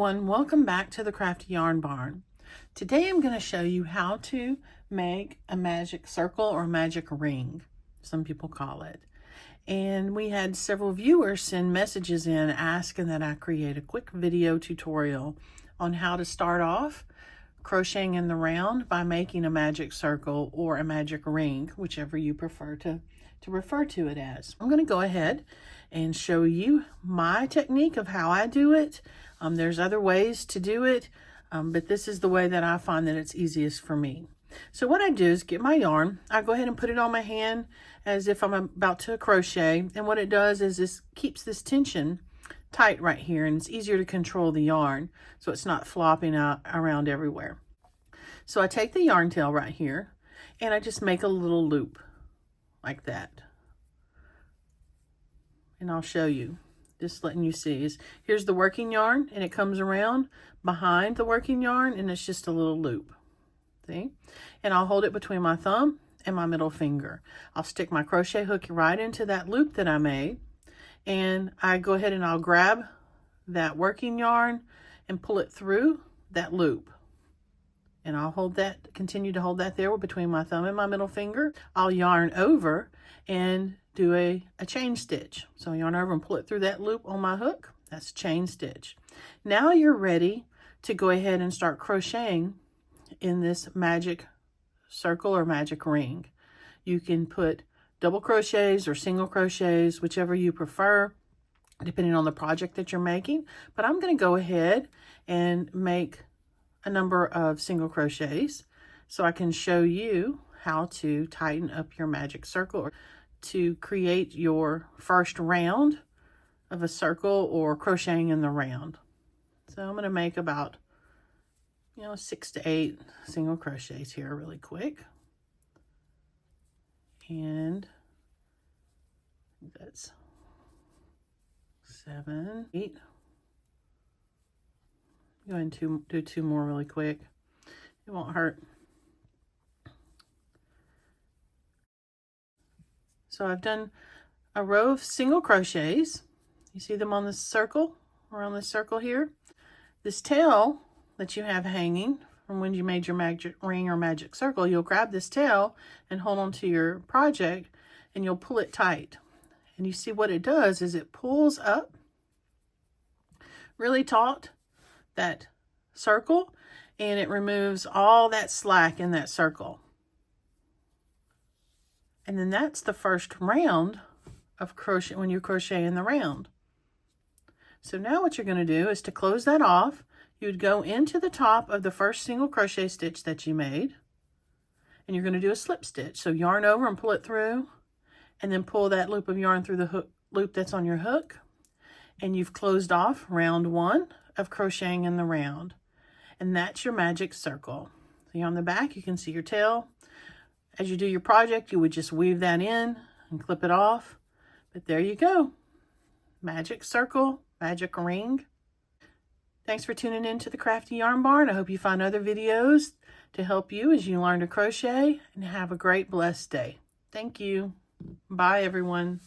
everyone, welcome back to the Crafty Yarn Barn. Today I'm going to show you how to make a magic circle or magic ring, some people call it. And we had several viewers send messages in asking that I create a quick video tutorial on how to start off crocheting in the round by making a magic circle or a magic ring, whichever you prefer to refer to it as. I'm going to go ahead and show you my technique of how I do it. There's other ways to do it, but this is the way that I find that it's easiest for me. So what I do is get my yarn, I go ahead and put it on my hand as if I'm about to crochet, and what it does is this keeps this tension tight right here, and it's easier to control the yarn so it's not flopping out around everywhere. So I take the yarn tail right here and I just make a little loop like that, and I'll show you, just letting you see. Here's the working yarn, and it comes around behind the working yarn, and it's just a little loop, see? And I'll hold it between my thumb and my middle finger. I'll stick my crochet hook right into that loop that I made, and I go ahead and I'll grab that working yarn and pull it through that loop. And I'll hold that, continue to hold that there between my thumb and my middle finger. I'll yarn over and do a chain stitch. So yarn over and pull it through that loop on my hook. That's a chain stitch. Now you're ready to go ahead and start crocheting in this magic circle or magic ring. You can put double crochets or single crochets, whichever you prefer, depending on the project that you're making. But I'm going to go ahead and make a number of single crochets so I can show you how to tighten up your magic circle or to create your first round of a circle or crocheting in the round. So I'm going to make about 6 to 8 single crochets here really quick, and that's 7, 8. Go ahead and do 2 more really quick. It won't hurt. So I've done a row of single crochets. You see them on this circle, around this circle here. This tail that you have hanging from when you made your magic ring or magic circle, you'll grab this tail and hold on to your project, and you'll pull it tight. And you see what it does is it pulls up really taut that circle, and it removes all that slack in that circle. And then that's the first round of crochet when you crochet in the round. So now what you're going to do is to close that off, you would go into the top of the first single crochet stitch that you made, and you're going to do a slip stitch. So yarn over and pull it through, and then pull that loop of yarn through the hook loop that's on your hook, and you've closed off round 1 of crocheting in the round. And that's your magic circle. So here on the back you can see your tail. As you do your project, you would just weave that in and clip it off. But there you go. Magic circle, magic ring. Thanks for tuning in to the Crafty Yarn Barn. I hope you find other videos to help you as you learn to crochet, and have a great blessed day. Thank you. Bye everyone.